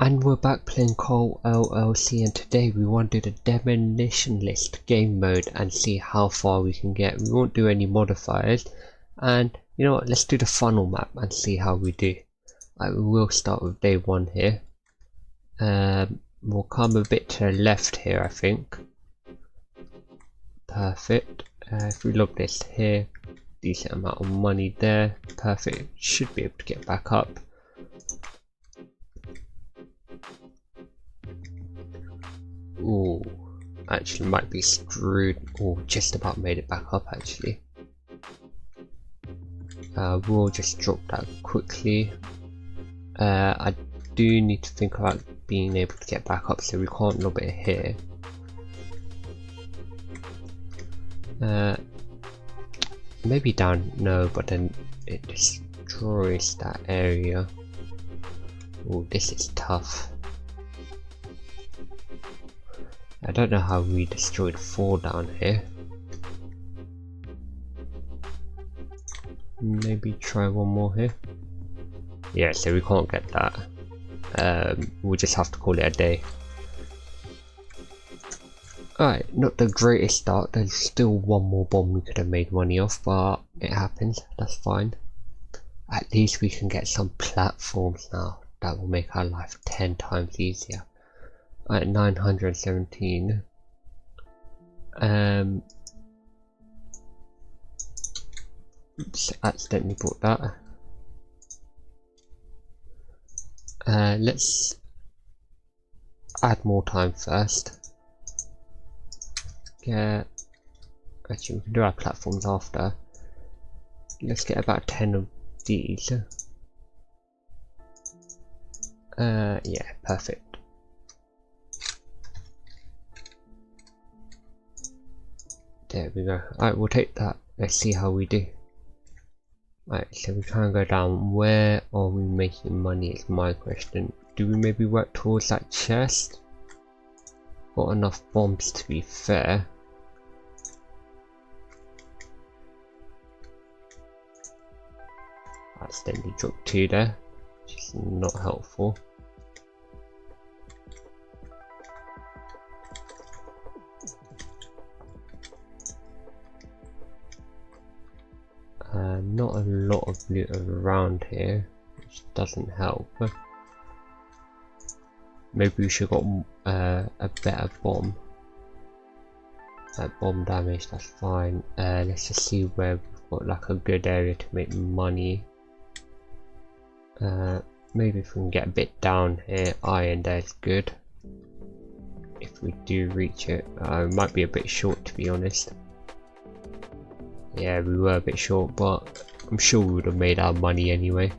And we're back playing COAL LLC, and today we want to do the demolition list game mode and see how far we can get. We won't do any modifiers, and you know what, let's do the funnel map and see how we do. We will start with day 1 here. We'll come a bit to the left here, I think. Perfect. If we look this here, decent amount of money there. Perfect. Should be able to get back up. Ooh, actually might be screwed. Oh, just about made it back up actually. We'll just drop that quickly. I do need to think about being able to get back up, so we can't lob it here. Maybe down, no, but then it destroys that area. Oh, this is tough. I don't know how we destroyed 4 down here. Maybe try one more here. Yeah, so we can't get that. We'll just have to call it a day. Alright, not the greatest start. There's still one more bomb we could have made money off, but it happens. That's fine. At least we can get some platforms now. That will make our life 10 times easier. At 917. Oops, accidentally bought that. Let's add more time first. Actually, we can do our platforms after. Let's get about 10 of these. Yeah, perfect. There we go. Alright, we'll take that. Let's see how we do. Alright, so we try and go down. Where are we making money is my question. Do we maybe work towards that chest? Got enough bombs to be fair. Accidentally dropped 2 there, which is not helpful. Not a lot of loot around here, which doesn't help. Maybe we should have got a better bomb. Bomb damage, that's fine. Let's just see where we've got like a good area to make money. Maybe if we can get a bit down here, iron there's good. If we do reach it, it might be a bit short to be honest. Yeah, we were a bit short, but I'm sure we would have made our money anyway.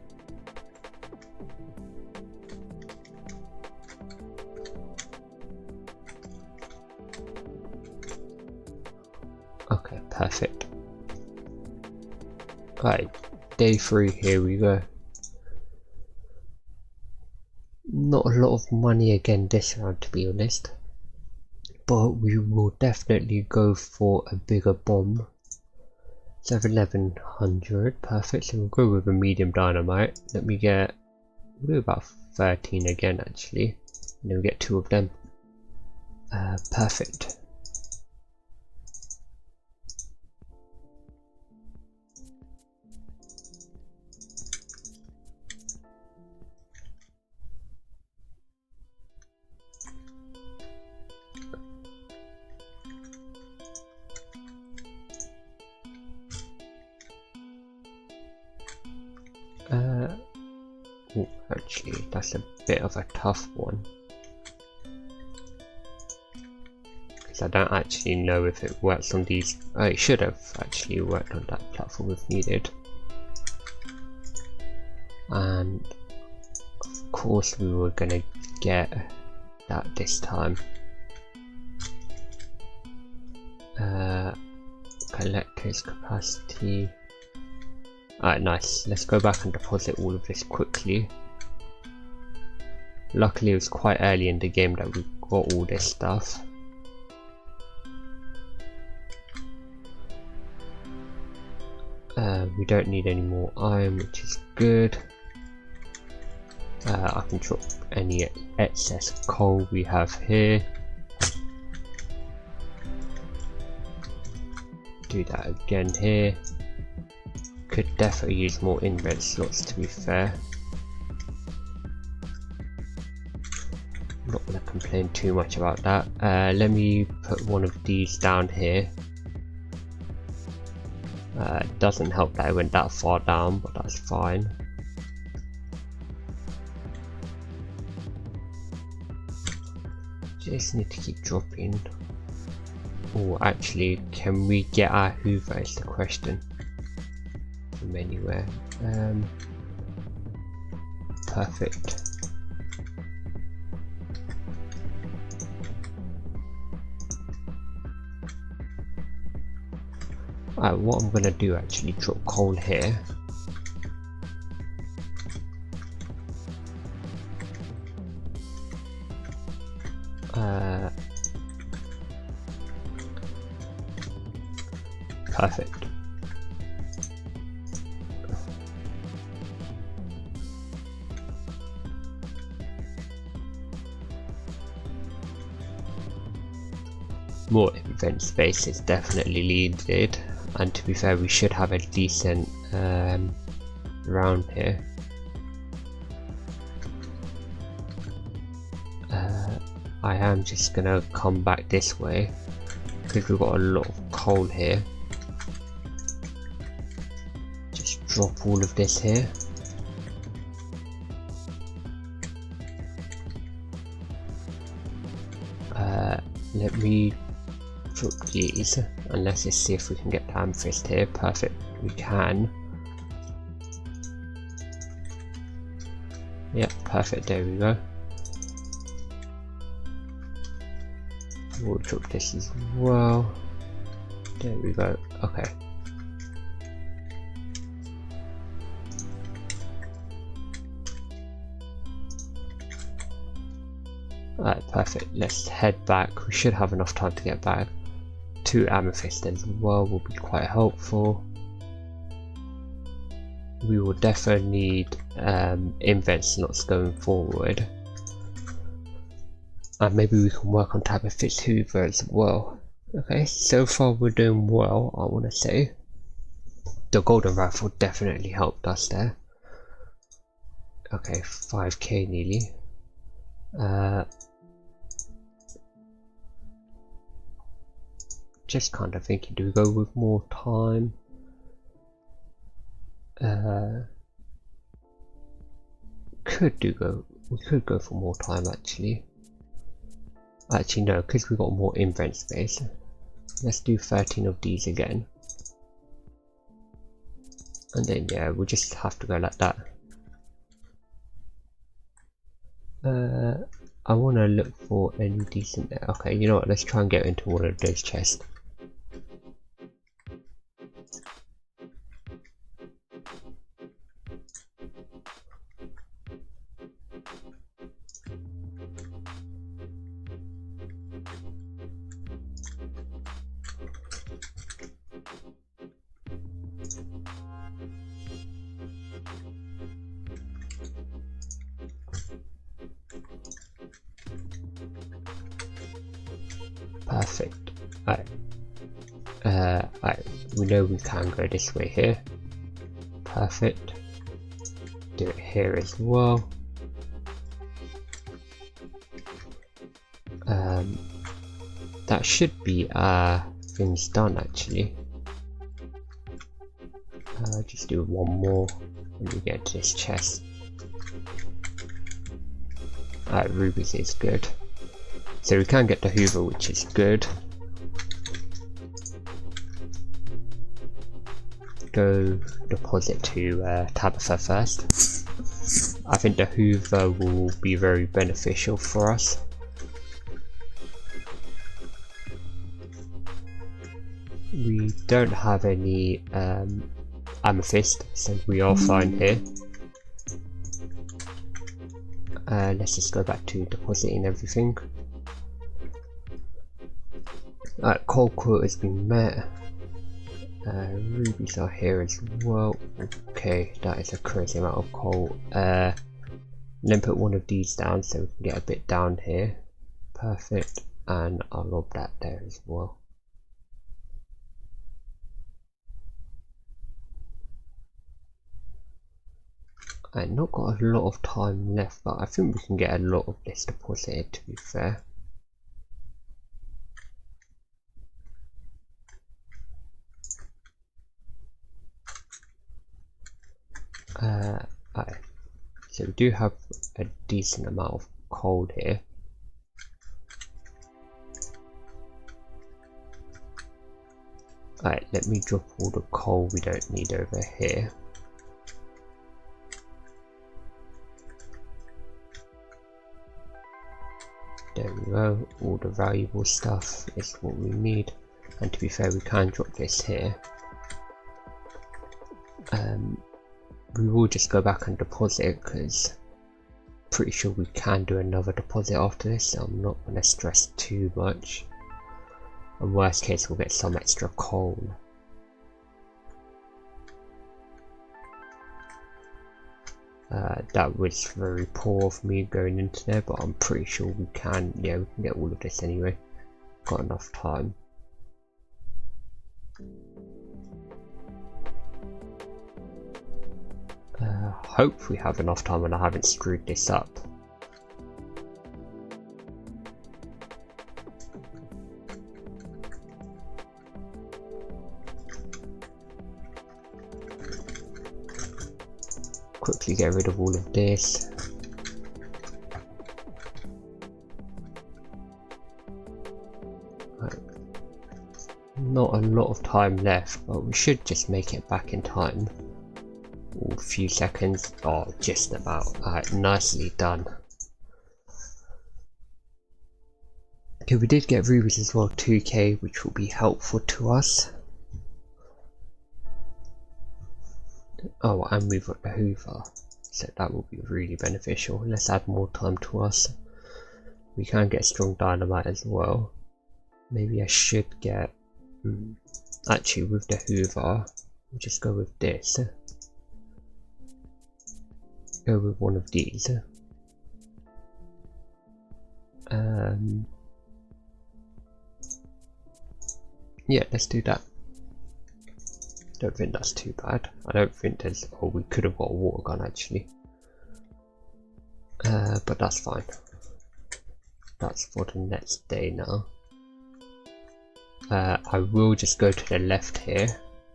Okay, perfect. Right, day 3, here we go. Not a lot of money again this round to be honest, but we will definitely go for a bigger bomb. 1100, perfect. So we'll go with a medium dynamite. Let me get, we'll do about 13 again actually, and then we get 2 of them. Perfect. Oh, actually, that's a bit of a tough one. Because I don't actually know if it works on these. It should have actually worked on that platform if needed. And of course, we were gonna get that this time. Collector's capacity. Alright, nice. Let's go back and deposit all of this quickly. Luckily it was quite early in the game that we got all this stuff. We don't need any more iron, which is good. I can drop any excess coal we have here. Do that again here. Could definitely use more invent slots, to be fair. I'm not going to complain too much about that. Let me put one of these down here. It doesn't help that it went that far down, but that's fine. Just need to keep dropping. Oh, actually, can we get our Hoover is the question. From anywhere. Perfect. Alright, what I'm gonna do actually, drop coal here. Perfect. More event space is definitely needed, and to be fair, we should have a decent round here. I am just gonna come back this way because we've got a lot of coal here. Just drop all of this here. Let me drop these and let's just see if we can get the amethyst here. Perfect, we can. Yep, perfect, there we go. We'll drop this as well. There we go, okay. Alright, perfect. Let's head back. We should have enough time to get back. 2 amethyst as well will be quite helpful. We will definitely need invent slots going forward. And maybe we can work on type of fix Hoover as well. Okay, so far we're doing well, I want to say. The golden rifle definitely helped us there. Okay, 5k nearly. Just kind of thinking, do we go with more time? We could go for more time actually. Actually no, because we got more invent space. Let's do 13 of these again. And then yeah, we'll just have to go like that. I want to look for any decent. Okay, you know what? Let's try and get into one of those chests. Perfect. Alright, we know we can go this way here. Perfect. Do it here as well. That should be things done actually. Just do one more when we get to this chest. Alright, rubies is good. So we can get the Hoover, which is good. Go deposit to Tabitha first. I think the Hoover will be very beneficial for us. We don't have any amethyst, so we are fine here. Let's just go back to depositing everything. Alright, coal quota has been met. Rubies are here as well. Okay, that is a crazy amount of coal. And then put one of these down so we can get a bit down here. Perfect. And I'll lob that there as well. I've not got a lot of time left, but I think we can get a lot of this deposited, to be fair. Alright. So we do have a decent amount of coal here. Alright, let me drop all the coal we don't need over here. There we go, all the valuable stuff is what we need. And to be fair, we can drop this here. We will just go back and deposit it because pretty sure we can do another deposit after this, so I'm not going to stress too much. In worst case, we'll get some extra coal. That was very poor of me going into there, but I'm pretty sure we can. Yeah, we can get all of this anyway. Got enough time. Hope we have enough time and I haven't screwed this up. Quickly get rid of all of this. Not a lot of time left, but we should just make it back in time. A few seconds. Oh, just about. Alright, nicely done. Okay, we did get rubies as well, 2k, which will be helpful to us. Oh, and we've got the Hoover, so that will be really beneficial. Let's add more time to us. We can get strong dynamite as well. Maybe I should get... Actually, with the Hoover, we'll just go with this. Go with one of these. Yeah, let's do that. Don't think that's too bad. I don't think there's... Oh, we could have got a water gun actually. But that's fine. That's for the next day now. I will just go to the left here,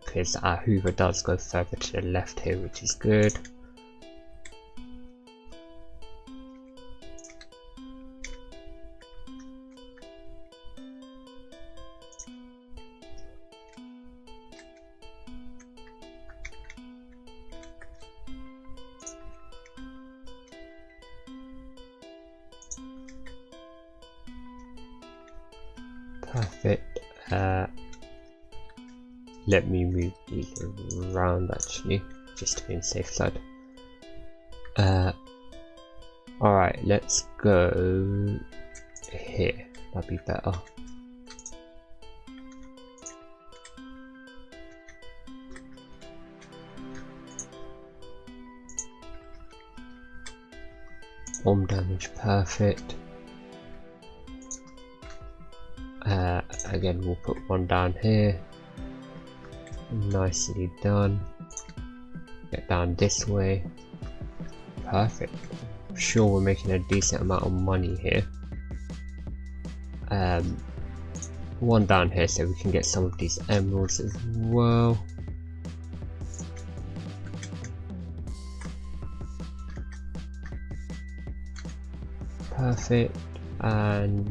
because our Hoover does go further to the left here, which is good. Perfect. Let me move these around actually, just to be on the safe side. Alright, let's go here. That'd be better. Bomb damage, perfect. Again, we'll put one down here. Nicely done. Get down this way. Perfect. I'm sure we're making a decent amount of money here. One down here so we can get some of these emeralds as well. Perfect. And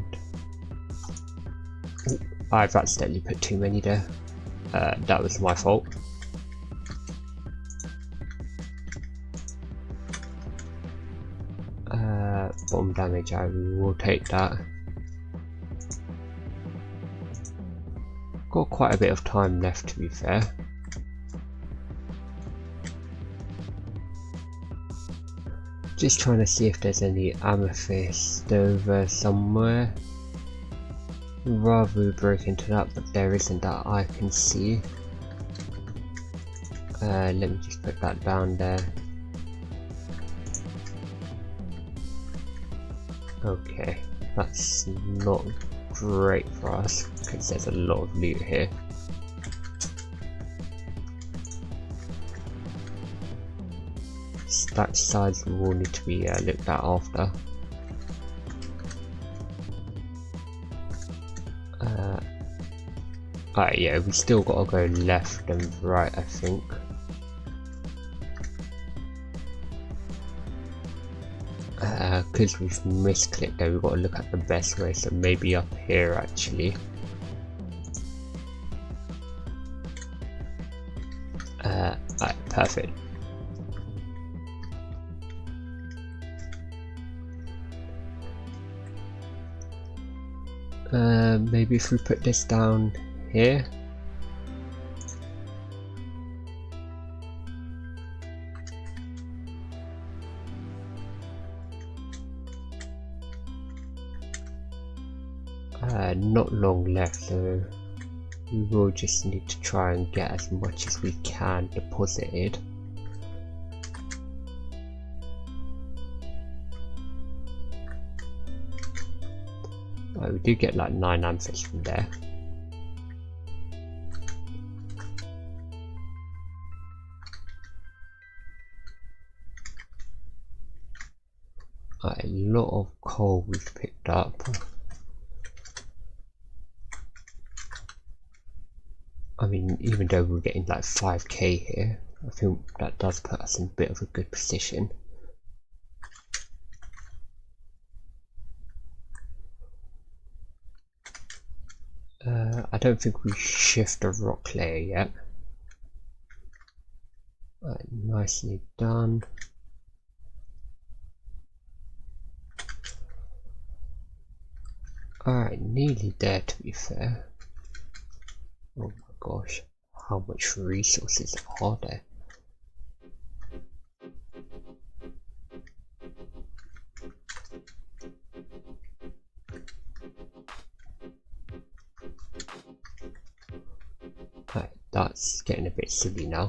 I've accidentally put too many there. That was my fault. Bomb damage, I will take that. Got quite a bit of time left, to be fair. Just trying to see if there's any amethyst over somewhere. Rather break into that, but there isn't that I can see. Let me just put that down there. Okay, that's not great for us because there's a lot of loot here. Stack size will need to be looked at after. Alright, yeah, we still gotta go left and right, I think. Because we've misclicked there, we've got to look at the best way, so maybe up here actually. Alright, perfect. Maybe if we put this down here. Not long left, so we will just need to try and get as much as we can deposited. We do get like 9 amethysts from there. A lot of coal we've picked up. I mean, even though we're getting like 5k here, I think that does put us in a bit of a good position. I don't think we shift the rock layer yet. Right, nicely done. Alright, nearly there to be fair. Oh my gosh, how much resources are there? Right, that's getting a bit silly now.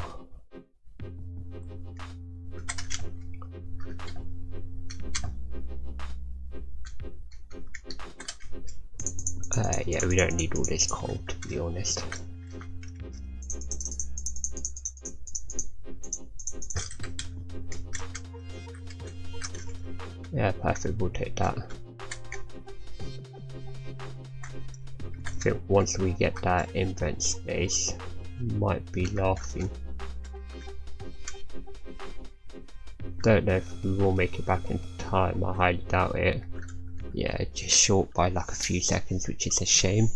Yeah, we don't need all this coal, to be honest. Yeah, perfect, we'll take that. I think once we get that invent space, we might be laughing. Don't know if we will make it back in time, I highly doubt it. Yeah, just short by like a few seconds, which is a shame.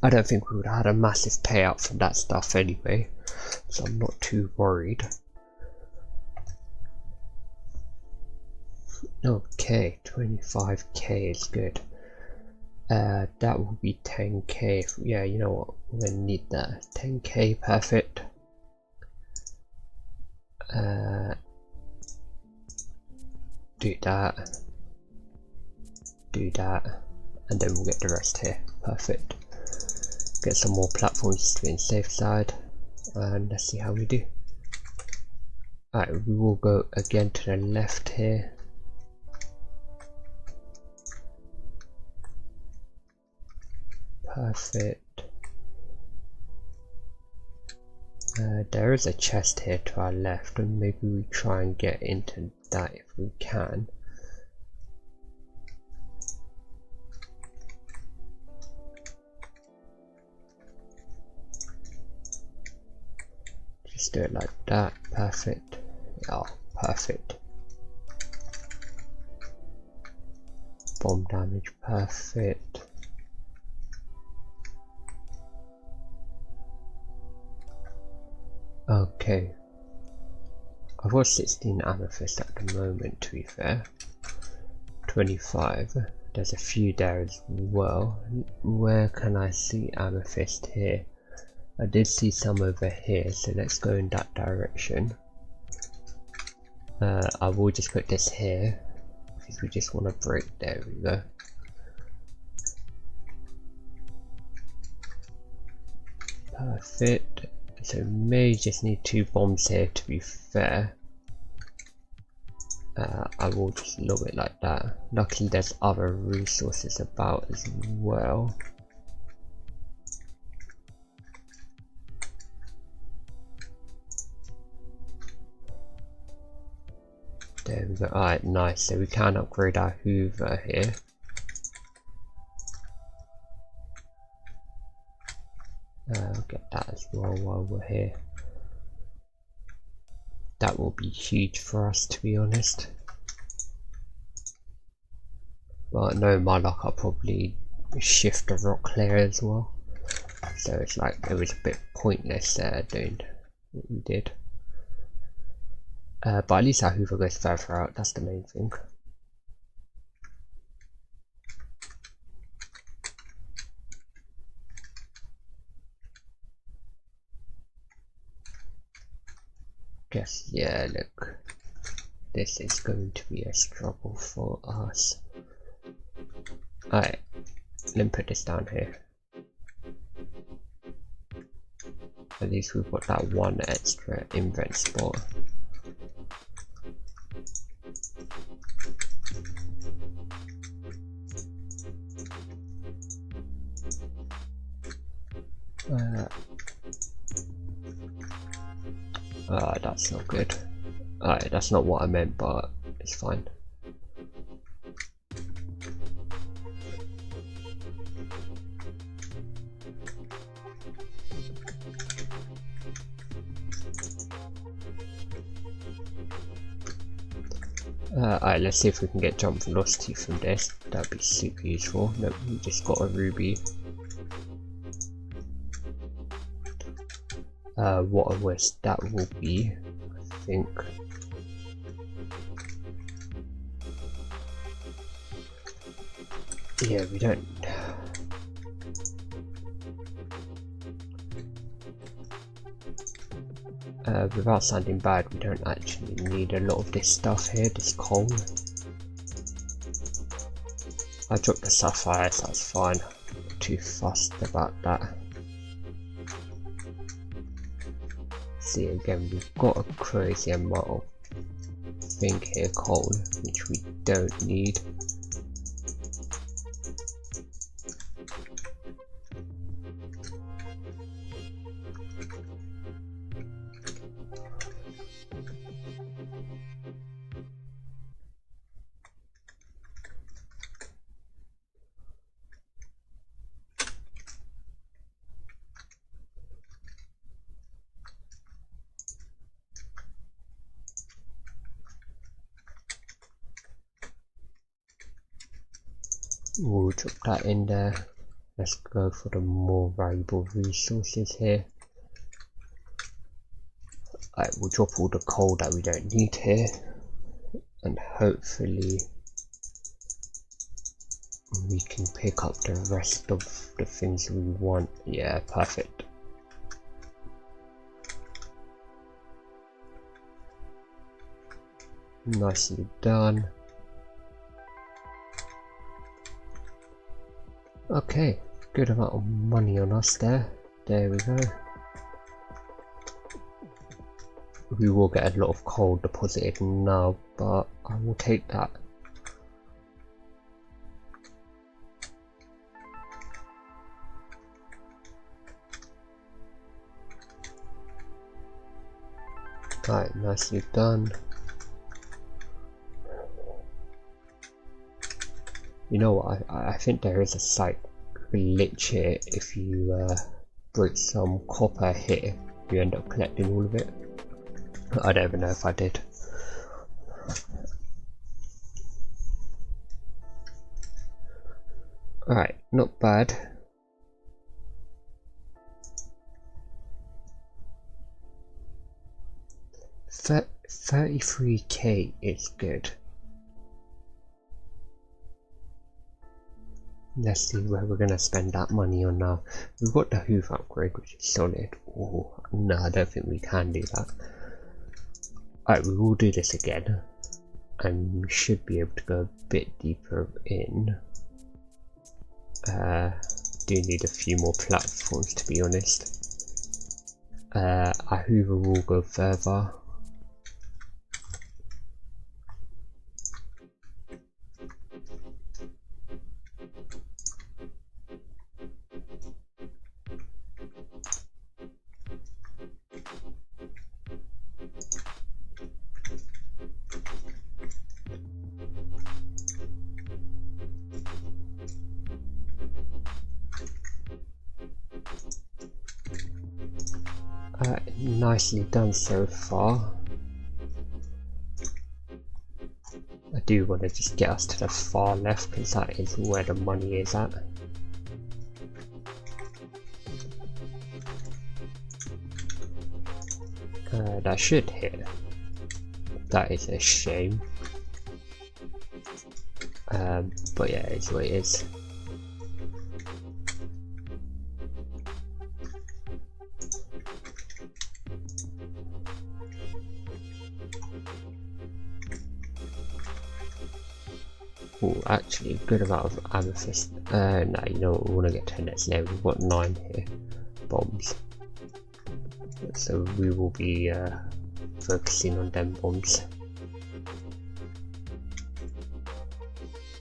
I don't think we would have had a massive payout from that stuff anyway, so I'm not too worried. Okay, 25k is good. That will be 10k. Yeah, you know what? We're gonna need that. 10k, perfect. Do that. Do that. And then we'll get the rest here. Perfect. Get some more platforms to be on the safe side. And let's see how we do. Alright, we will go again to the left here. Perfect. There is a chest here to our left, and maybe we try and get into that if we can. Just do it like that. Perfect. Oh, perfect. Bomb damage, perfect. Okay, I've got 16 amethyst at the moment, to be fair. 25, there's a few there as well. Where can I see amethyst here? I did see some over here, so let's go in that direction. I will just put this here, because we just want to break, there we go. Perfect. So may just need 2 bombs here to be fair. I will just log it like that. Luckily there's other resources about as well. There we go. Alright, nice. So we can upgrade our Hoover here. Get that as well while we're here. That will be huge for us, to be honest. But no, my luck, I'll probably shift the rock clear as well. So it's like it was a bit pointless doing what we did. But at least our Hoover goes further out, that's the main thing. Guess, yeah, look. This is going to be a struggle for us. Alright, let me put this down here. At least we've got that one extra invent spot. That's not good. Alright, that's not what I meant, but it's fine. Alright, let's see if we can get jump velocity from this. That'd be super useful. Nope, we just got a ruby. What a waste that will be, I think. Yeah, we don't. Without sounding bad, we don't actually need a lot of this stuff here, this coal. I dropped the sapphire, so that's fine. Not too fussed about that. See, again, we've got a crazy amount of thing here, coal, which we don't need. We'll drop that in there. Let's go for the more valuable resources here. Alright, we'll drop all the coal that we don't need here, and hopefully we can pick up the rest of the things we want. Yeah, perfect. Nicely done. Okay, good amount of money on us there. There we go. We will get a lot of coal deposited now, but I will take that. Right, nicely done. You know what, I think there is a slight glitch here. If you break some copper here, you end up collecting all of it. I don't even know if I did. Alright, not bad. Th 33k is good. Let's see where we're gonna spend that money on now. We've got the Hoover upgrade, which is solid. Oh, no, I don't think we can do that. Alright, we will do this again. And we should be able to go a bit deeper in. Do need a few more platforms, to be honest. Our Hoover will go further. nicely done so far. I do want to just get us to the far left because that is where the money is at. That should hit. That is a shame. But yeah, it's what it is. Oh, actually, good amount of amethyst. No, you know what, we want to get to the next level. We've got 9 here. Bombs. So we will be focusing on them bombs.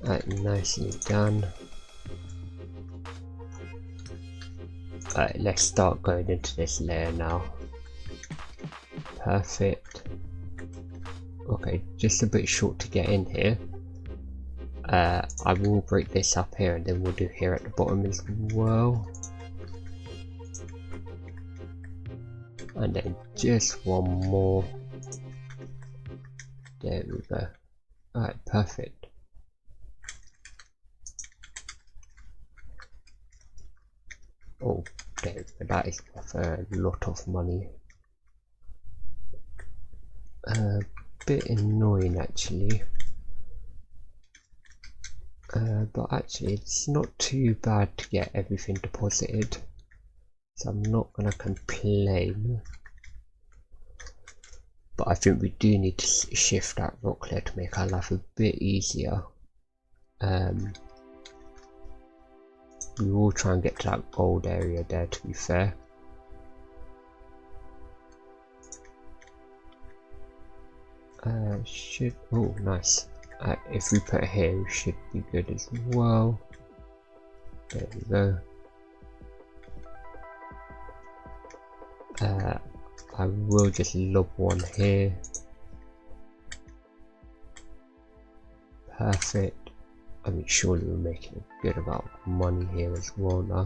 Alright, nicely done. Alright, let's start going into this layer now. Perfect. Okay, just a bit short to get in here. I will break this up here and then we'll do here at the bottom as well. And then just one more. There we go. Alright, perfect. Oh, there we go. That is worth a lot of money. Bit annoying actually. But actually it's not too bad to get everything deposited, so I'm not gonna complain. But I think we do need to shift that rock layer to make our life a bit easier. We will try and get to that gold area there, to be fair. Oh nice. If we put it here, we should be good as well. There we go. I will just lob one here. Perfect. I mean, surely we're making a good amount of money here as well now.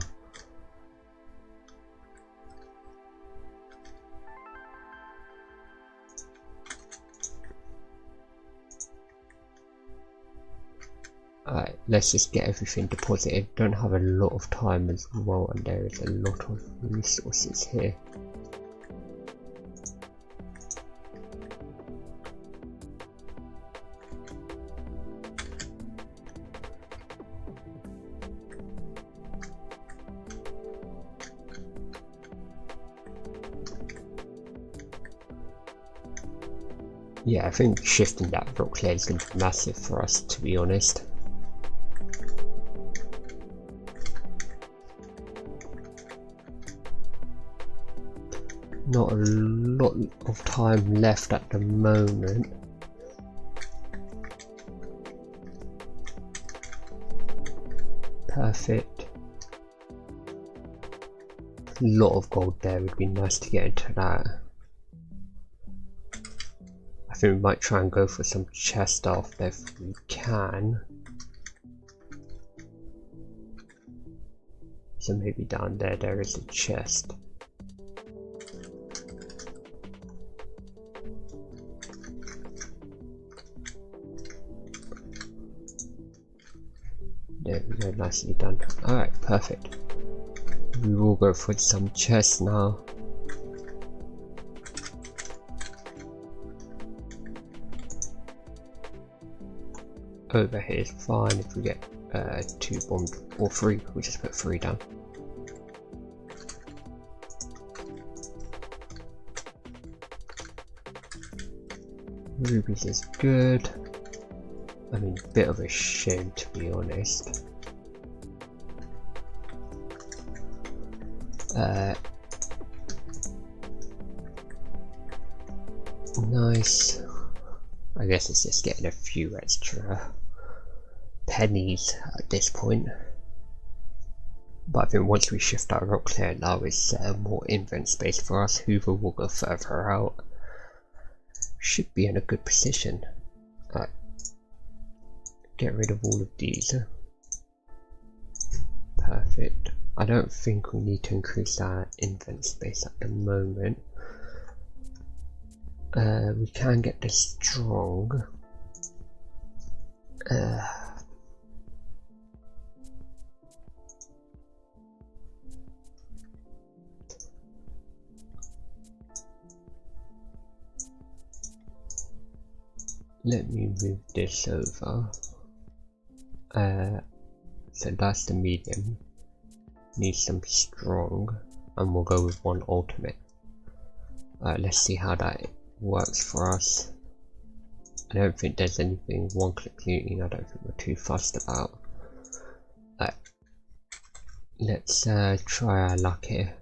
Alright, let's just get everything deposited. Don't have a lot of time as well, and there is a lot of resources here. Yeah, I think shifting that rock layer is going to be massive for us, to be honest. Not a lot of time left at the moment. Perfect. A lot of gold there, would be nice to get into that. I think we might try and go for some chest stuff if we can. So maybe down there, there is a chest. There we go, nicely done. Alright, perfect. We will go for some chests now. Over here is fine if we get 2 bombs, or 3, we'll just put 3 down. Rubies is good. I mean, bit of a shame to be honest. Nice. I guess it's just getting a few extra pennies at this point. But I think once we shift our rock layer now, it's more invent space for us. Hoover will go further out. Should be in a good position. Get rid of all of these. Perfect. I don't think we need to increase our invent space at the moment. We can get this strong. Let me move this over. So that's the medium. Needs some strong, and we'll go with one ultimate. Let's see how that works for us. I don't think there's anything one-click looting. I don't think we're too fussed about. Let's try our luck here.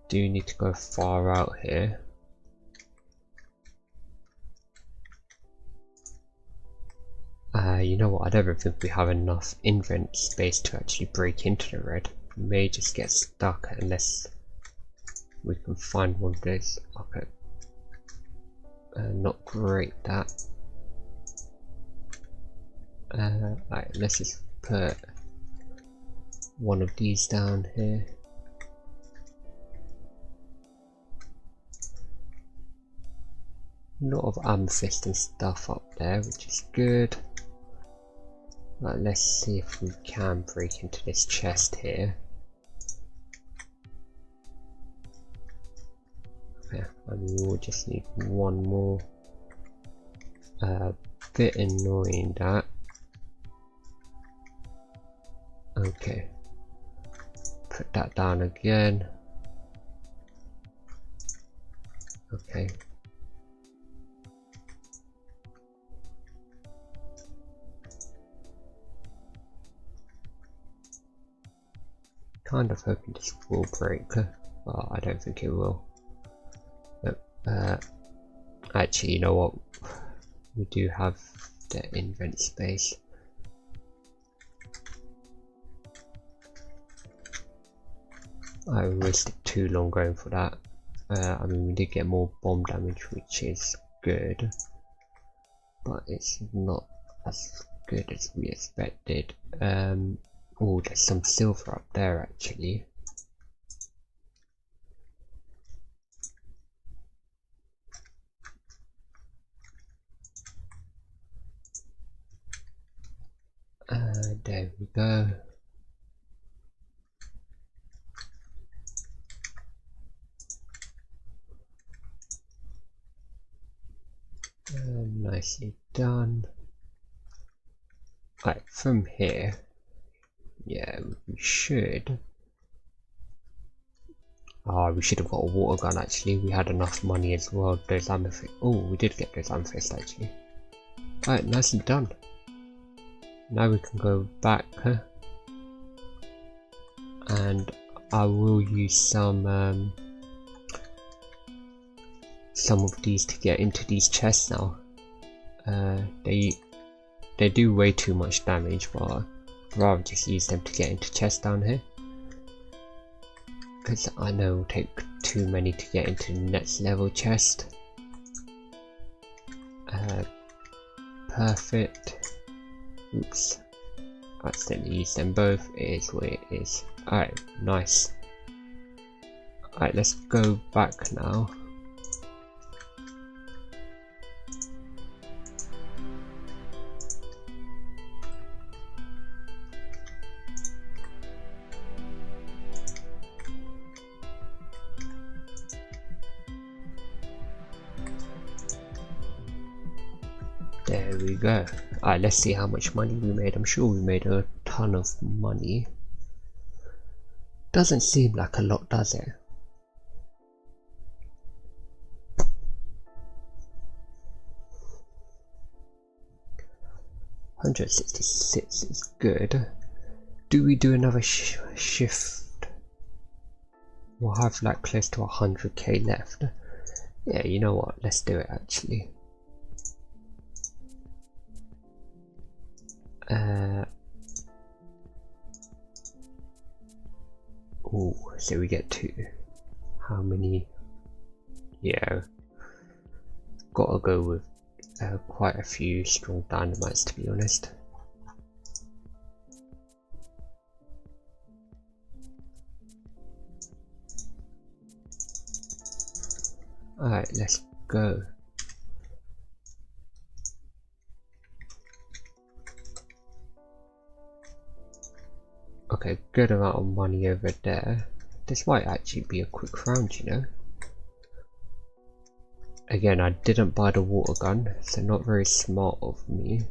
Do need to go far out here. You know what, I don't think we have enough invent space to actually break into the red. We may just get stuck unless we can find one of those. Okay. Not great that. Right, let's just put one of these down here. A lot of amethyst and stuff up there, which is good. Right, let's see if we can break into this chest here. Okay, I mean we'll just need one more. Bit annoying that. Okay. Put that down again. Okay. Kind of hoping this will break, but I don't think it will. Actually, you know what? We do have the invent space. I wasted too long going for that. I mean, we did get more bomb damage, which is good, but it's not as good as we expected. Oh, there's some silver up there actually. There we go. Nicely done. Right, from here, yeah, we should. We should have got a water gun actually. We had enough money as well. Those amethyst. Oh, we did get those amethyst actually. Alright, nicely done. Now we can go back, and I will use some of these to get into these chests now. They do way too much damage, but I'd rather just use them to get into chests down here, because I know it will take too many to get into the next level chest. Perfect. Oops, I accidentally used them both. It is what it is. Alright, nice. Alright, let's go back now. There we go. Alright, let's see how much money we made. I'm sure we made a ton of money. Doesn't seem like a lot, does it? $166 is good. Do we do another shift? We'll have like close to 100k left. Yeah, you know what? Let's do it actually. Oh, so we get two. How many? Yeah, gotta go with quite a few strong dynamites, to be honest. Alright, let's go. Okay, good amount of money over there. This might actually be a quick round, you know. Again, I didn't buy the water gun, so not very smart of me.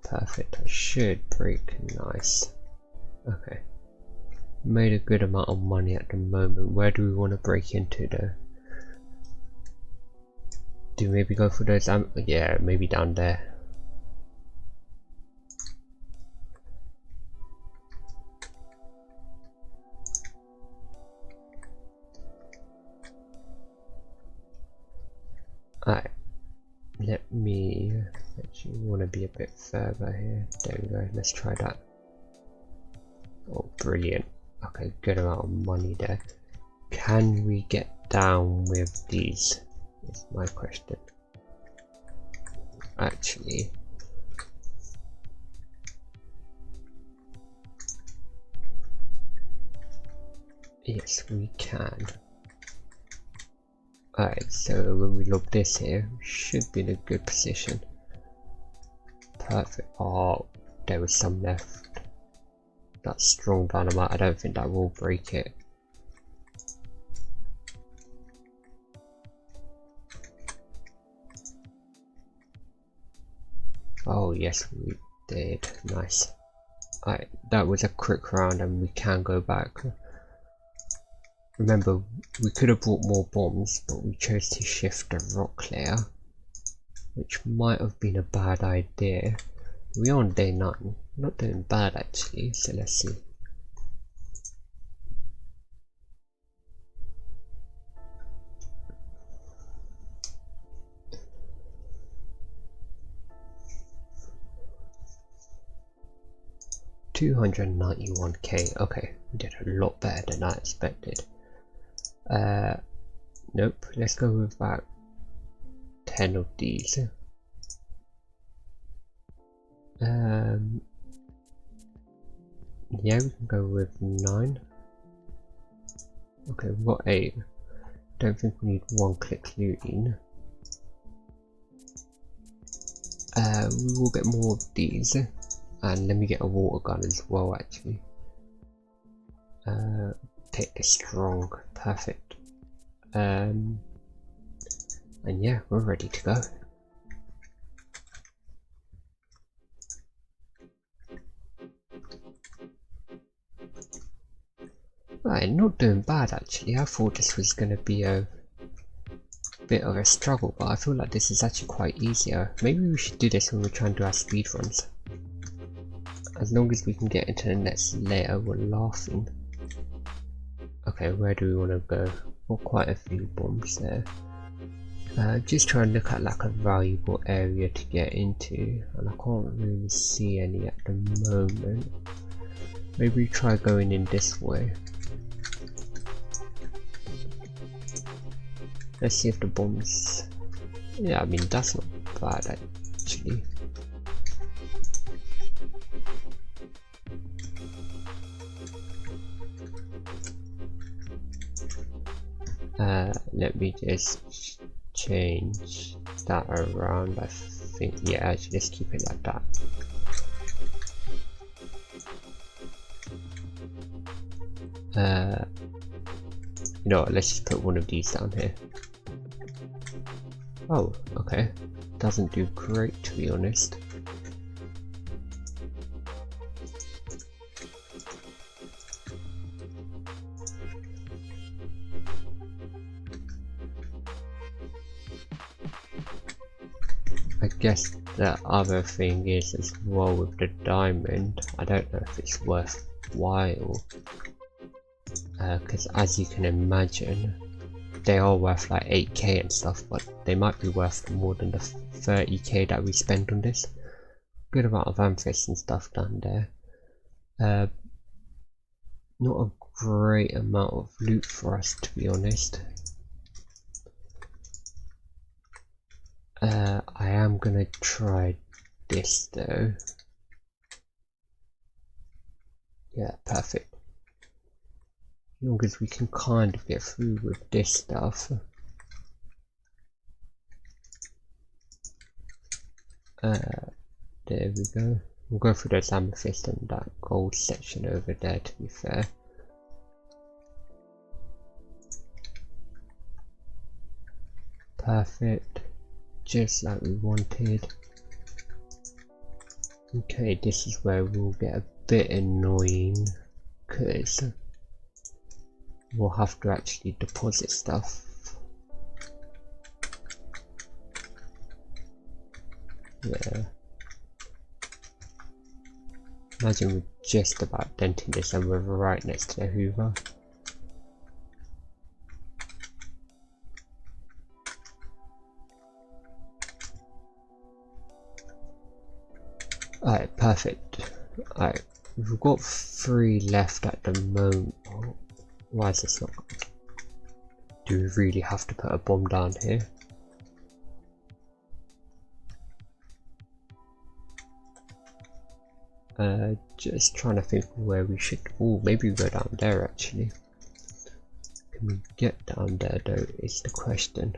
Perfect, I should break. Nice. Okay. Made a good amount of money at the moment. Where do we want to break into though? Do we maybe go for those yeah, maybe down there. Alright, let me actually want to be a bit further here. There we go, let's try that. Oh, brilliant. Okay, good amount of money there. Can we get down with these? Is my question. Actually, yes, we can. Alright, so when we look this here, we should be in a good position. Perfect. Oh, there was some left. That's strong dynamite. I don't think that will break it. Oh yes, we did. Nice. Alright, that was a quick round and we can go back. Remember, we could have brought more bombs, but we chose to shift the rock layer, which might have been a bad idea. We're on day 9, not doing bad actually, so let's see. $291k, okay, we did a lot better than I expected. Nope, let's go with about 10 of these. Yeah, we can go with 9. Okay, we've got 8. Don't think we need one-click looting. We will get more of these, and let me get a water gun as well actually. Pick a strong, perfect. And yeah, we're ready to go. Right, not doing bad actually. I thought this was going to be a bit of a struggle, but I feel like this is actually quite easier. Maybe we should do this when we're trying to do our speed runs. As long as we can get into the next layer, we're laughing. Okay, where do we want to go? Got quite a few bombs there. Just try and look at like a valuable area to get into, and I can't really see any at the moment. Maybe try going in this way. Let's see if the bombs... Yeah, I mean that's not bad actually. Let me just change that around. I think, yeah, actually let's keep it like that. You know what, let's just put one of these down here. Oh, okay. Doesn't do great to be honest. I guess the other thing is as well with the diamond, I don't know if it's worthwhile, because as you can imagine, they are worth like 8k and stuff, but they might be worth more than the 30k that we spent on this. Good amount of amethyst and stuff down there. Not a great amount of loot for us to be honest. I am gonna try this though. Yeah, perfect. long as we can kind of get through with this stuff. There we go. We'll go through those amethyst and that gold section over there, to be fair. Perfect. Just like we wanted. Okay, this is where we'll get a bit annoying, because we'll have to actually deposit stuff. Yeah. Imagine we're just about denting this and we're right next to the Hoover. Alright, perfect. Alright, we've got 3 left at the moment. Oh, why is this not? Do we really have to put a bomb down here? Just trying to think where we should. Oh, maybe we go down there actually. Can we get down there though, is the question.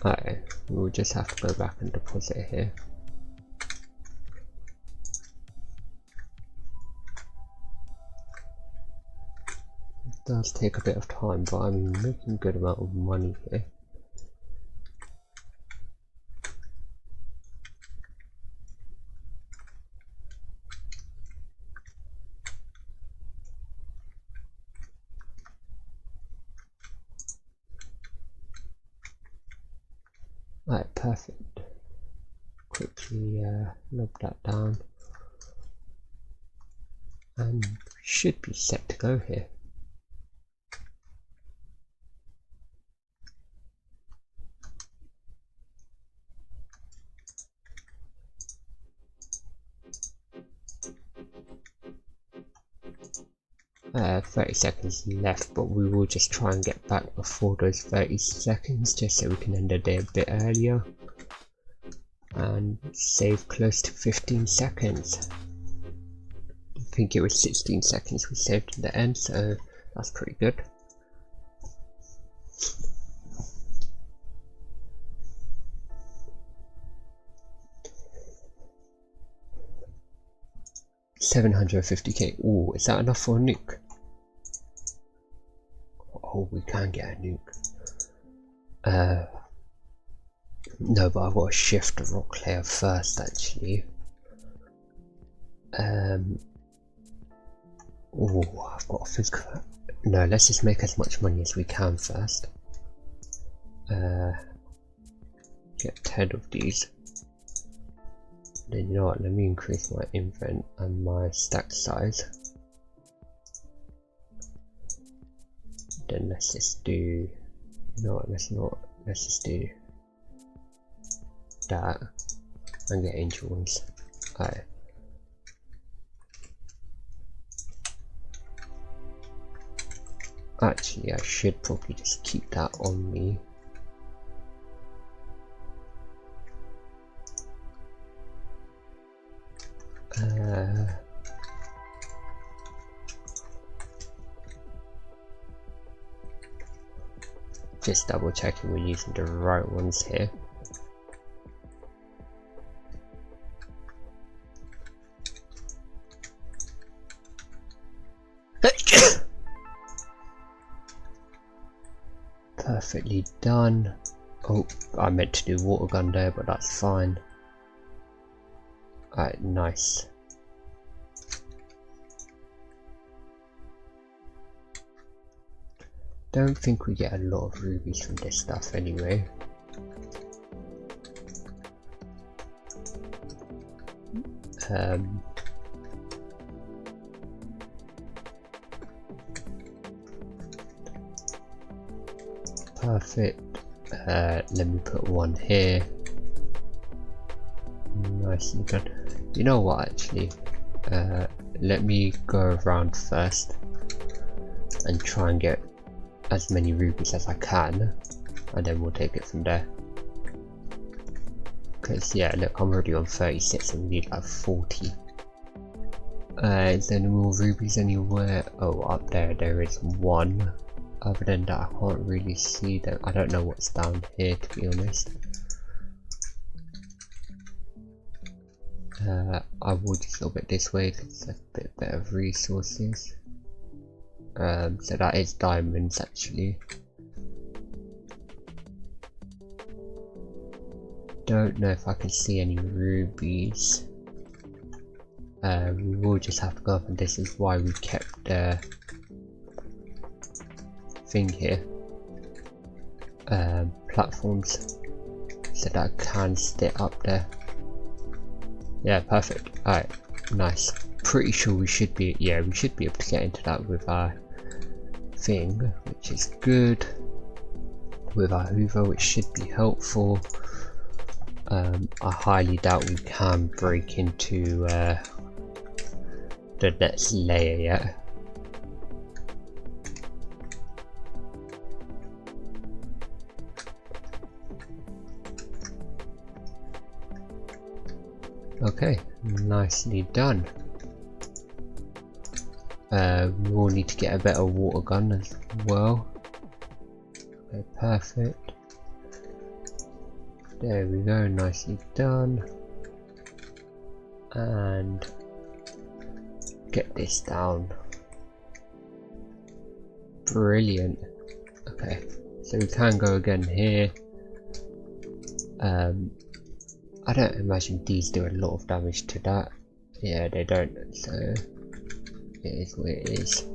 Alright, we'll just have to go back and deposit it here. It does take a bit of time, but I'm making a good amount of money here. Alright, perfect. Quickly lob that down. And we should be set to go here. 30 seconds left, but we will just try and get back before those 30 seconds just so we can end the day a bit earlier and save close to 15 seconds. I think it was 16 seconds we saved in the end, so that's pretty good. $750k. Ooh, is that enough for a nuke? Oh, we can get a nuke. No, but I've got to shift the rock layer first, actually. Oh, I've got to think. No, let's just make as much money as we can first. Get 10 of these. Then you know what, let me increase my invent and my stack size. Then let's just do, you know what, let's just do that and get angel ones. Alright. Actually, I should probably just keep that on me. Just double checking we're using the right ones here. Perfectly done. Oh, I meant to do water gun there, but that's fine. Alright, nice. Don't think we get a lot of rubies from this stuff anyway. Perfect. Let me put one here. Nicely done. You know what, actually, let me go around first and try and get as many rubies as I can, and then we'll take it from there. Because yeah, look, I'm already on 36 and we need like 40. Is there any more rubies anywhere? Oh, up there is one. Other than that, I can't really see them. I don't know what's down here, to be honest. I will just go a bit this way because it's a bit better resources. So that is diamonds, actually. Don't know if I can see any rubies. We will just have to go up, and this is why we kept the thing here. Platforms, so that I can sit up there. Yeah, perfect. Alright, nice. Pretty sure we should be, yeah, we should be able to get into that with our thing, which is good. With our hoover, which should be helpful. I highly doubt we can break into the next layer yet. Okay, nicely done. We will need to get a better water gun as well. Okay, perfect. There we go, nicely done. And get this down. Brilliant. Okay, so we can go again here. I don't imagine these do a lot of damage to that. Yeah, they don't, so it is what it is.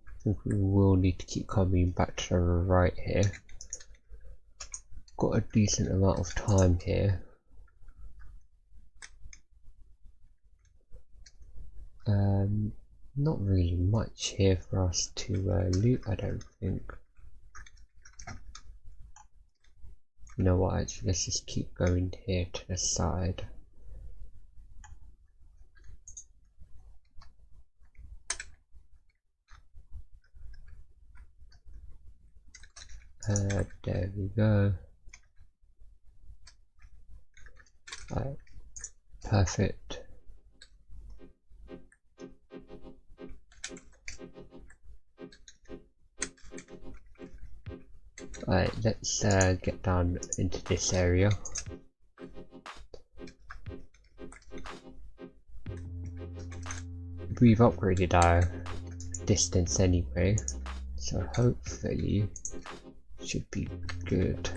I think we will need to keep coming back to the right here. Got a decent amount of time here. Not really much here for us to loot, I don't think. You know what, actually, let's just keep going here to the side. There we go. Right, perfect. Alright, let's get down into this area. We've upgraded our distance anyway, so hopefully should be good.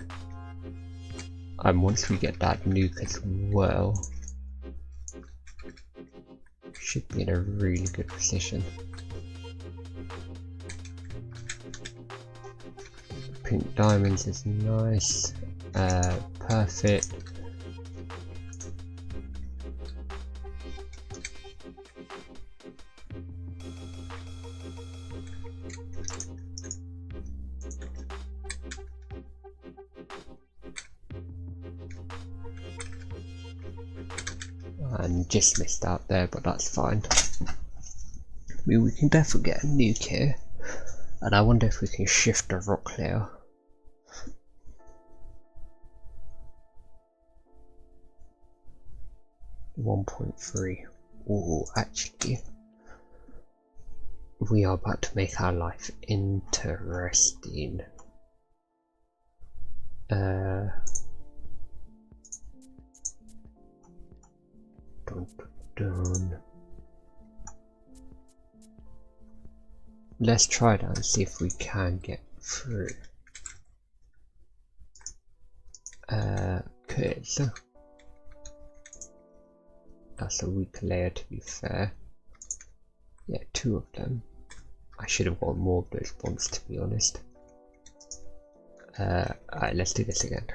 And once we get that nuke as well, should be in a really good position. Pink diamonds is nice. Perfect. And just missed out there, but that's fine. I mean, we can definitely get a nuke here. And I wonder if we can shift the rock layer. .3. Oh, actually, we are about to make our life interesting. Dun, dun, dun. Let's try that and see if we can get through. Okay, so that's a weak layer, to be fair. Yeah, 2 of them. I should have got more of those bombs, to be honest. Alright, let's do this again.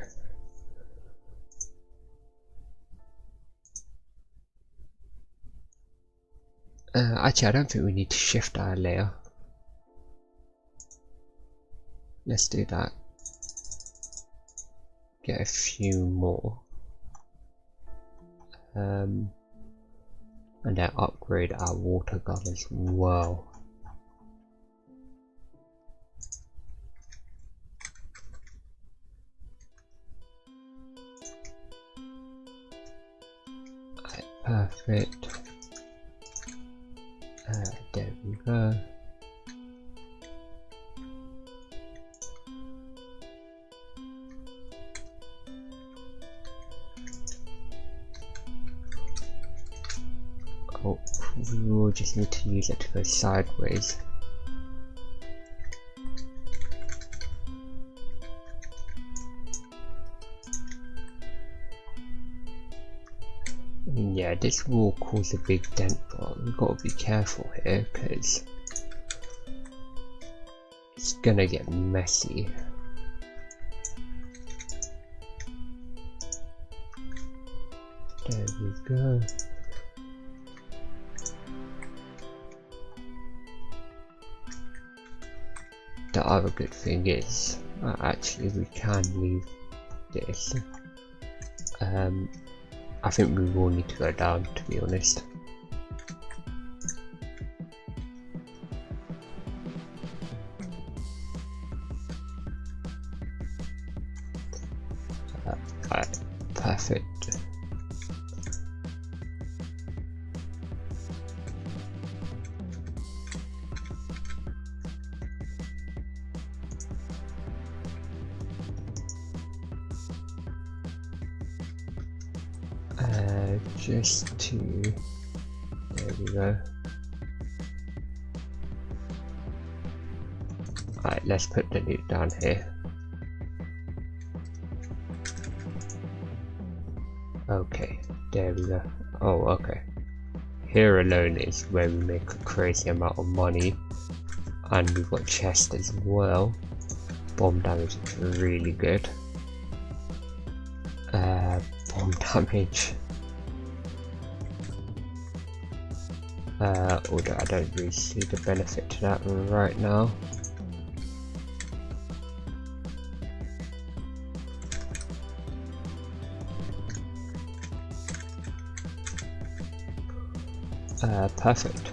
Actually, I don't think we need to shift our layer. let's do that. Get a few more. And then upgrade our water gun as well. Right, perfect. There we go. Oh, we will just need to use it to go sideways. I mean, yeah, this will cause a big dent, but we've got to be careful here because it's gonna get messy. There we go. The other good thing is, actually we can leave this. I think we will need to go down, to be honest. Right, perfect. Just to, there we go. Right, let's put the loot down here. Okay, there we go. Oh, okay. Here alone is where we make a crazy amount of money, and we've got chest as well. Bomb damage is really good. Bomb damage. Although I don't really see the benefit to that right now. Perfect.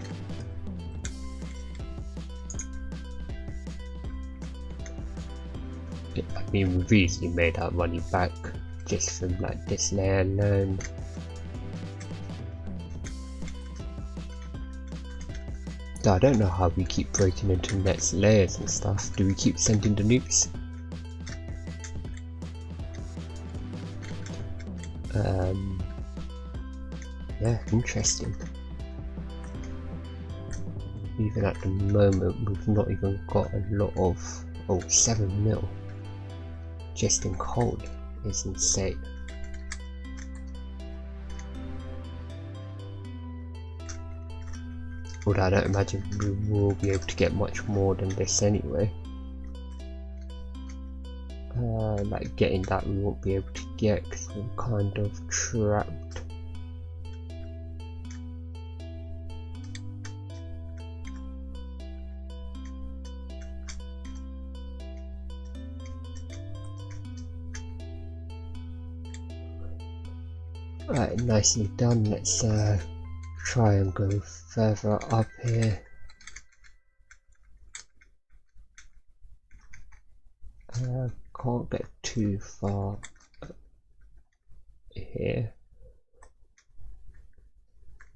Yeah, I mean, we've easily made our money back just from like this layer alone. I don't know how we keep breaking into next layers and stuff. Do we keep sending the nukes? Yeah, interesting. Even at the moment, we've not even got a lot of. Oh, 7 mil just in coal is insane. Although I don't imagine we will be able to get much more than this anyway. Like getting that we won't be able to get because we're kind of trapped. Right, nicely done. Let's try and go further up here. Can't get too far here.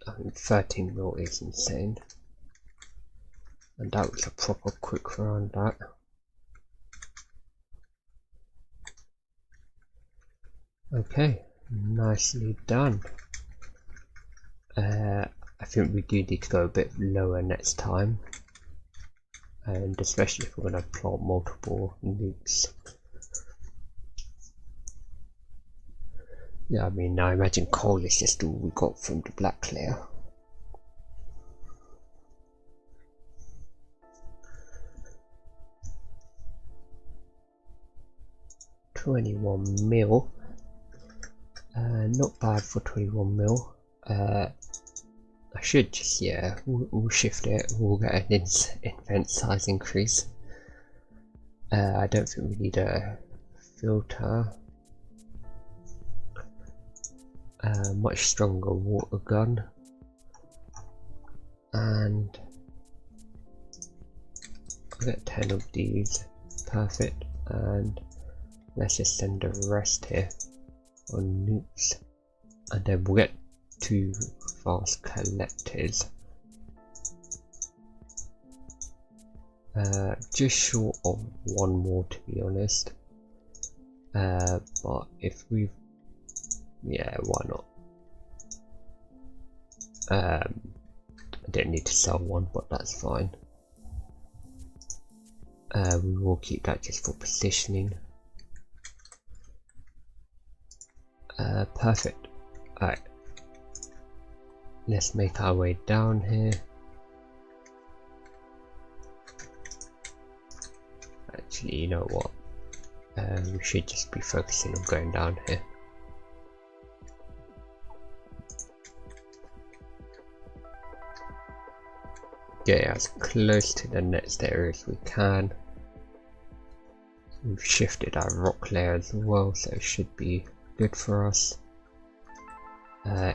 I mean, 13 mil is insane. And that was a proper quick round, that. Okay, nicely done. I think we do need to go a bit lower next time. And especially if we're going to plant multiple nukes. Yeah, I mean, I imagine coal is just all we got from the black layer. $21 mil. Not bad for 21 mil. I should just, yeah, we'll shift it. We'll get an invent size increase. I don't think we need a filter. Much stronger water gun, and I'll get 10 of these. Perfect. And let's just send the rest here on nukes, and then we'll get 2 fast collectors. Just short of 1 more, to be honest. But if we, yeah, why not? I don't need to sell 1, but that's fine. We will keep that just for positioning. Perfect. Alright, let's make our way down here. Actually, you know what? We should just be focusing on going down here. Get as close to the next area as we can. We've shifted our rock layer as well, so it should be good for us.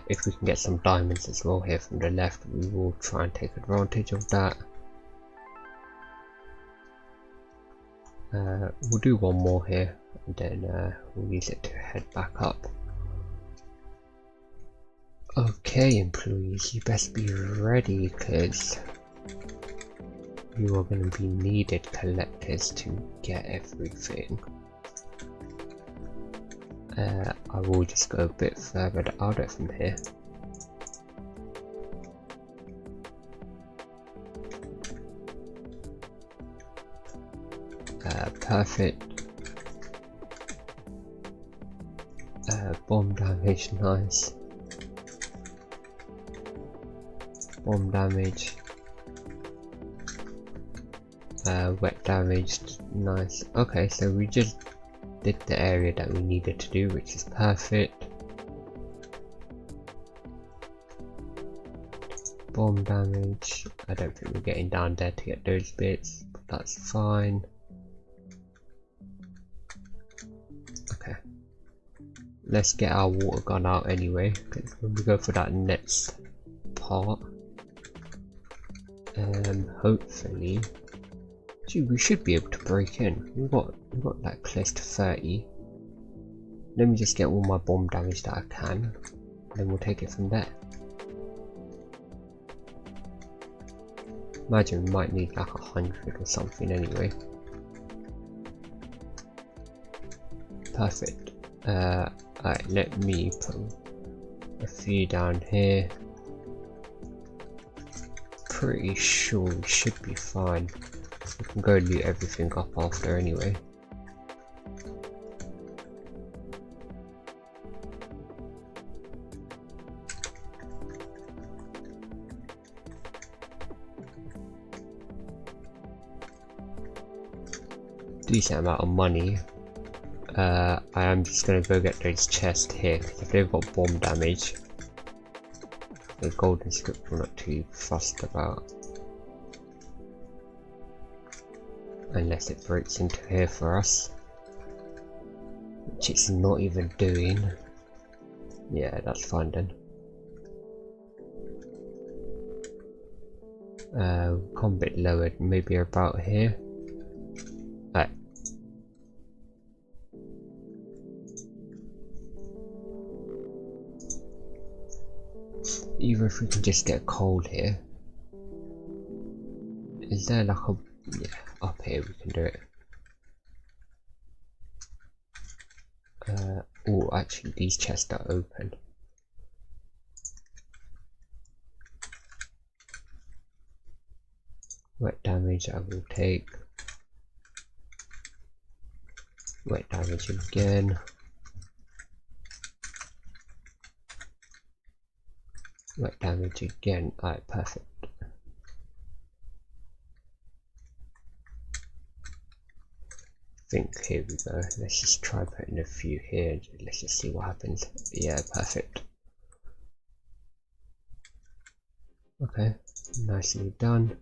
If we can get some diamonds as well here from the left, we will try and take advantage of that. We'll do 1 more here, and then we'll use it to head back up. Okay, employees, you best be ready, because you are going to be needed collectors to get everything. I will just go a bit further out from here. Perfect. Bomb damage, nice. Bomb damage. Wet damage, nice. Okay, so we just did the area that we needed to do, which is perfect. Bomb damage, I don't think we're getting down there to get those bits, but that's fine. Okay, let's get our water gun out anyway, because when we go for that next part, hopefully, gee, we should be able to break in. We've got like close to 30. Let me just get all my bomb damage that I can, then we'll take it from there. Imagine we might need like 100 or something anyway. Perfect. Alright, let me put a few down here. Pretty sure we should be fine. We can go loot everything up after anyway. Decent amount of money. I am just gonna go get those chests here, because if they've got bomb damage, the golden script we're not too fussed about. Unless it breaks into here for us, which it's not even doing. Yeah, that's fine then. Come a bit lower, maybe about here. Right. Even if we can just get coal here. Is there like a, yeah, up here we can do it. Oh, actually these chests are open. Wet damage I will take. Wet damage again. Wet damage again. Alright, perfect. I think here we go. Let's just try putting a few here. Let's just see what happens. Yeah, perfect. Okay, nicely done.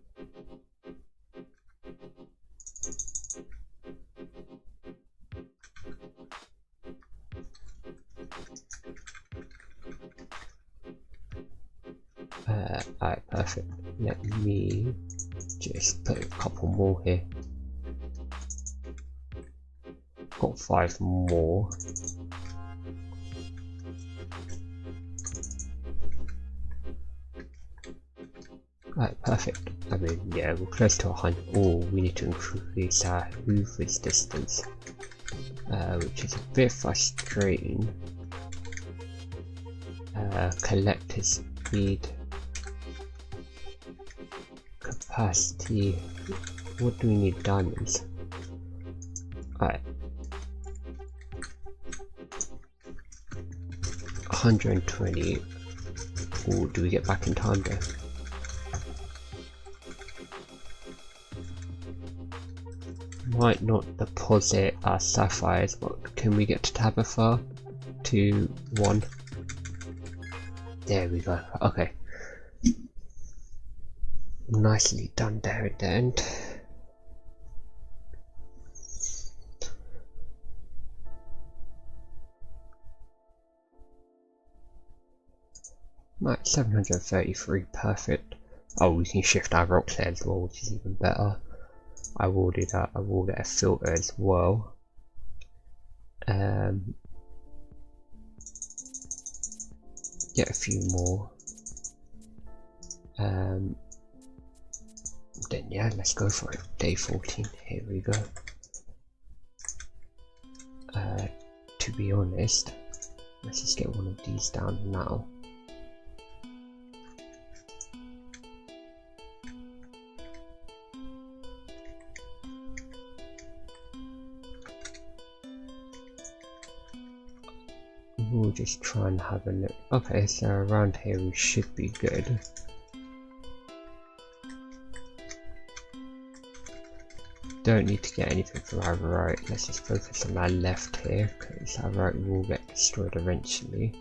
Alright, perfect. Let me just put a couple more here. Got 5 more. Right, perfect. I mean, yeah, we're close to 100. Oh, we need to increase our Hoover's distance, which is a bit frustrating. Collector speed, capacity. What do we need? Diamonds. Alright. 120. Oh, do we get back in time there? Might not deposit our sapphires, but can we get to Tabitha? 2, 1. There we go. Okay. Nicely done there at the end. Right, 733, perfect. Oh, we can shift our rock there as well, which is even better. I will do that. I will get a filter as well. Get a few more. Then yeah, let's go for it. Day 14. Here we go. To be honest, let's just get one of these down now. We'll just try and have a look. Okay, so around here we should be good. Don't need to get anything from our right. Let's just focus on our left here, because our right will get destroyed eventually.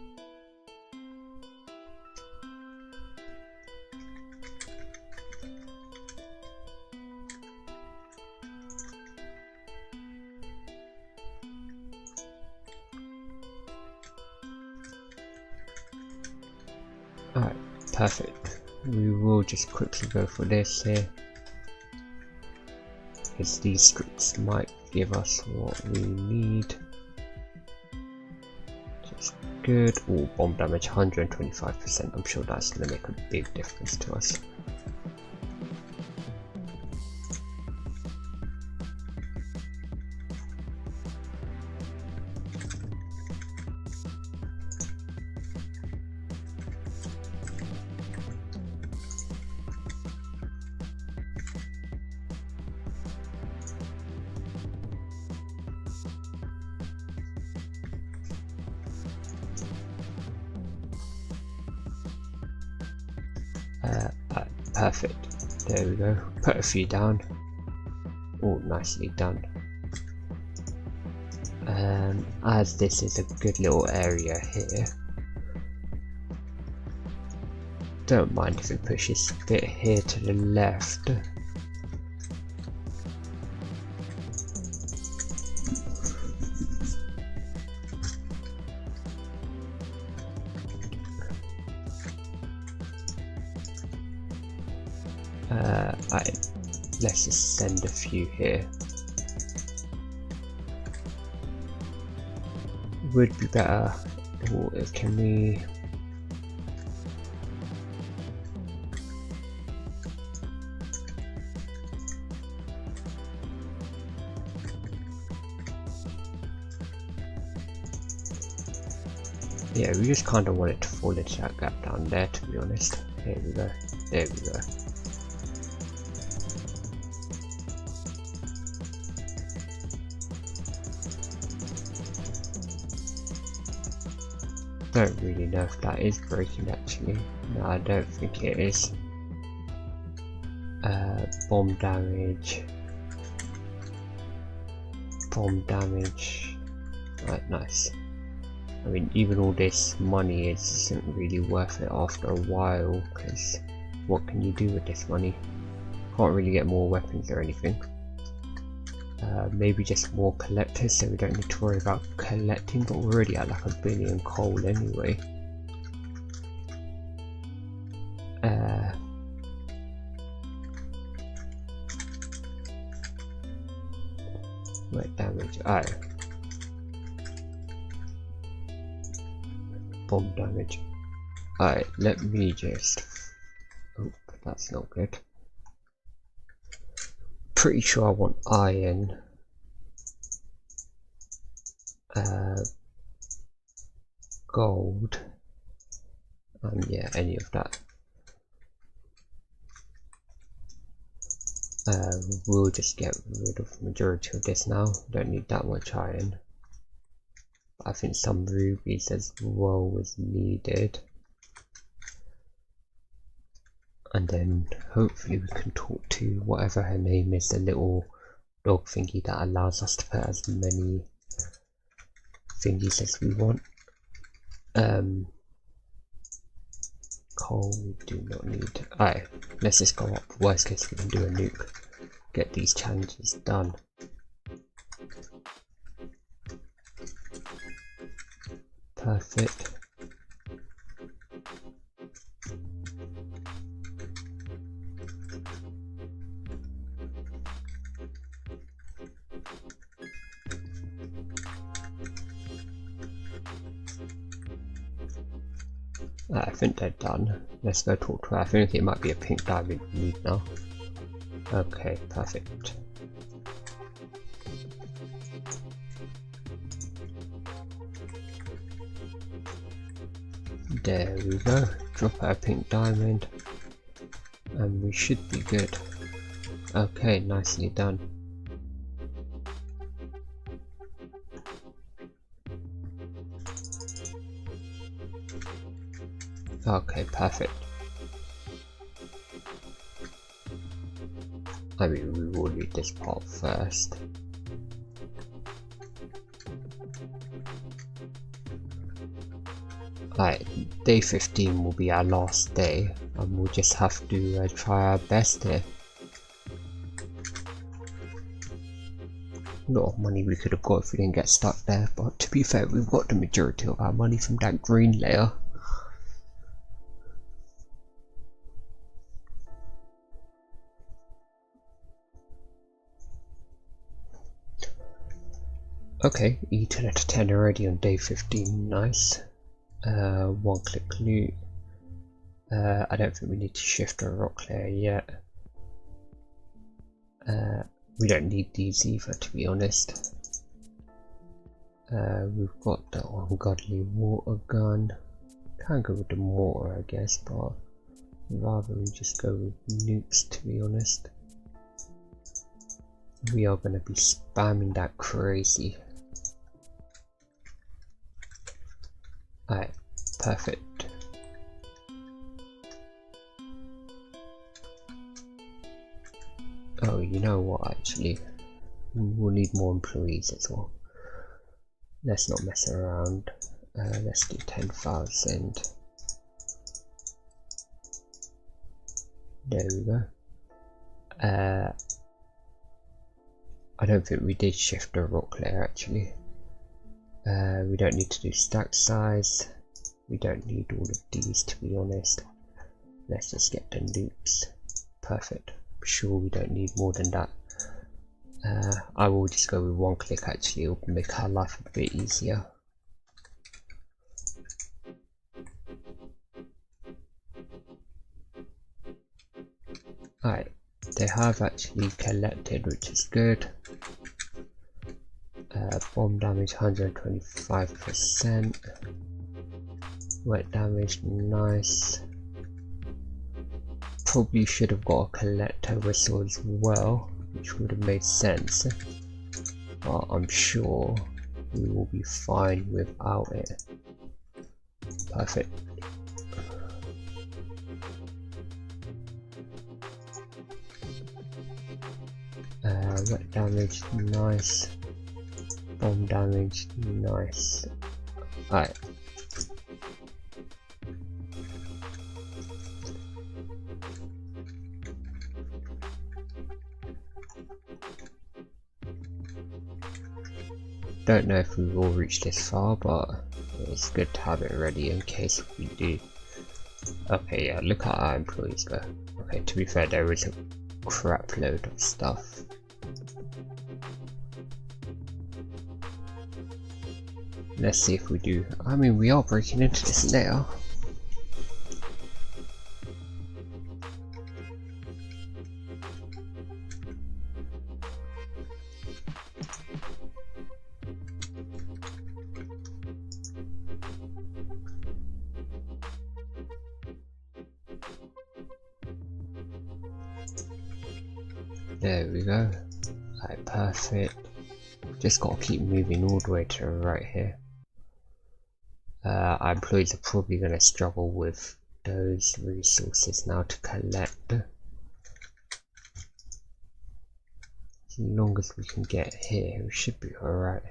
Alright, perfect. We will just quickly go for this here, because these scripts might give us what we need. Just good. Oh, bomb damage 125%. I'm sure that's going to make a big difference to us. Perfect. There we go. Put a few down. Oh, nicely done. As this is a good little area here, don't mind if we push this bit here to the left. Let's just send a few here. Would be better. Or can we? Yeah, we just kind of want it to fall into that gap down there, to be honest. There we go. There we go. Don't really know if that is breaking actually. No, I don't think it is. Bomb damage. Bomb damage. Right, nice. I mean, even all this money isn't really worth it after a while, because what can you do with this money? Can't really get more weapons or anything. Maybe just more collectors, so we don't need to worry about collecting, but we're already at like 1 billion coal anyway. Wet damage. Alright. Bomb damage. Alright, let me just... Oh, that's not good. Pretty sure I want iron. Gold. And yeah, any of that. We'll just get rid of the majority of this now. Don't need that much iron. I think some rubies as well was needed. And then hopefully we can talk to whatever her name is, the little dog thingy that allows us to put as many thingies as we want. Coal we do not need. Alright, let's just go up. Worst case we can do a nuke. Get these challenges done. Perfect. I think they're done. Let's go talk to her. I think it might be a pink diamond we need now. Okay, perfect. There we go. Drop her a pink diamond. And we should be good. Okay, nicely done. Okay, perfect. I mean, we will read this part first. Right, day 15 will be our last day, and we'll just have to try our best here. A lot of money we could have got if we didn't get stuck there, but to be fair, we've got the majority of our money from that green layer. Okay, eaten at 10 already on day 15, nice. One click loot. I don't think we need to shift a rock layer yet. We don't need these either, to be honest. We've got the ungodly water gun. Can go with the mortar, I guess, but rather we just go with nukes, to be honest. We are going to be spamming that crazy. Alright, perfect. Oh, you know what, actually, we'll need more employees as well. Let's not mess around. Let's do 10,000. There we go. I don't think we did shift the rock layer actually. We don't need to do stack size. We don't need all of these, to be honest. Let's just get the nukes. Perfect. I'm sure we don't need more than that. I will just go with one click actually, it'll make our life a bit easier. Alright, they have actually collected, which is good. Bomb damage 125%. Wet damage, nice. Probably should have got a collector whistle as well, which would have made sense, but I'm sure we will be fine without it. Perfect. Wet damage, nice. Bomb damage, nice. Alright. Don't know if we will reach this far, but it's good to have it ready in case we do. Okay, yeah, look at our employees go. Okay, to be fair, there is a crap load of stuff. Let's see if we do. I mean, we are breaking into this layer. There we go. Alright, perfect. Just gotta keep moving all the way to the right here. Our employees are probably gonna struggle with those resources now to collect. As long as we can get here, we should be alright.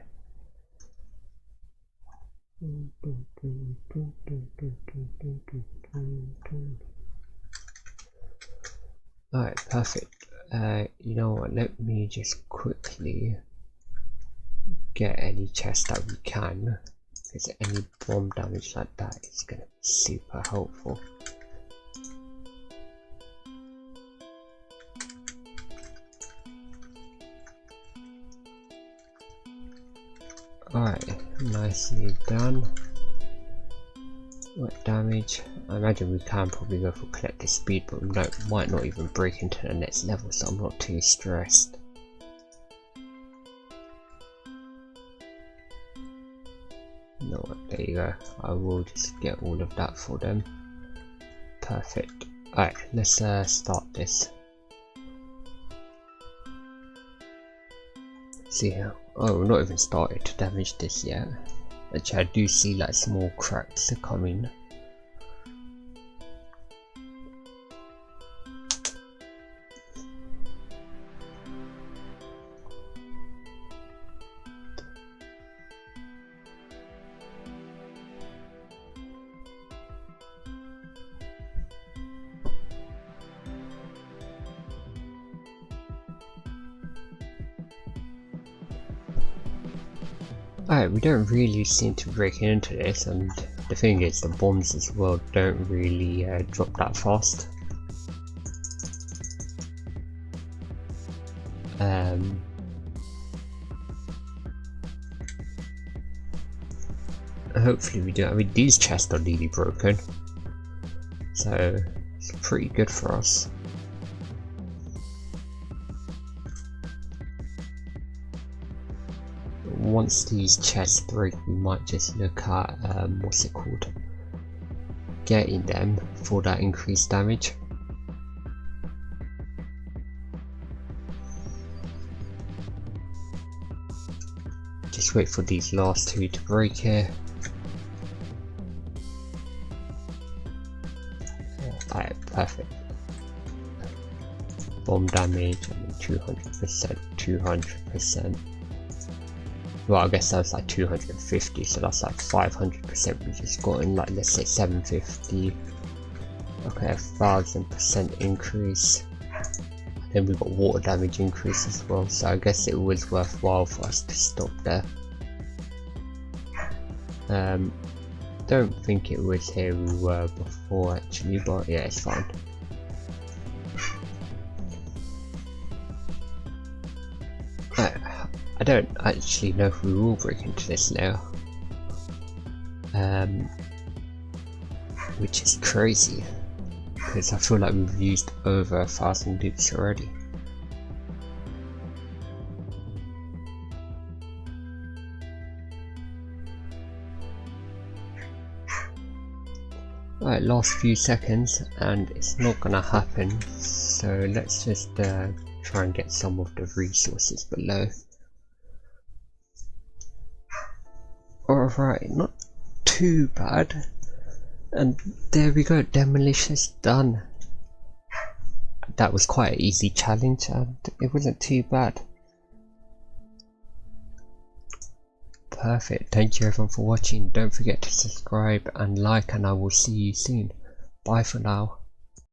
Alright, perfect. You know what, let me just quickly get any chest that we can, because any bomb damage like that is going to be super helpful. Alright, nicely done. What damage? I imagine we can probably go for collective speed, but we might not even break into the next level, so I'm not too stressed. No, there you go. I will just get all of that for them. Perfect. Alright, let's start this. See here. Oh, we're not even started to damage this yet. Actually, I do see like small cracks are coming. Alright, we don't really seem to break into this, and the thing is the bombs as well don't really drop that fast. Hopefully we do. I mean, these chests are nearly broken, so it's pretty good for us. Once these chests break, we might just look at what's it called, getting them for that increased damage. Just wait for these last two to break here. Alright, perfect. Bomb damage, I mean 200%, 200%. Well, I guess that was like 250, so that's like 500% we just got in, like let's say 750. Okay, 1000% increase. Then we got water damage increase as well, so I guess it was worthwhile for us to stop there. Don't think it was here we were before actually, but yeah, it's fine. I don't actually know if we will break into this now, which is crazy because I feel like we've used over 1,000 loops already. Alright, last few seconds and it's not gonna happen, so let's just try and get some of the resources below. Alright, not too bad, and there we go, demolition is done. That was quite an easy challenge and it wasn't too bad. Perfect, thank you everyone for watching, don't forget to subscribe and like, and I will see you soon. Bye for now.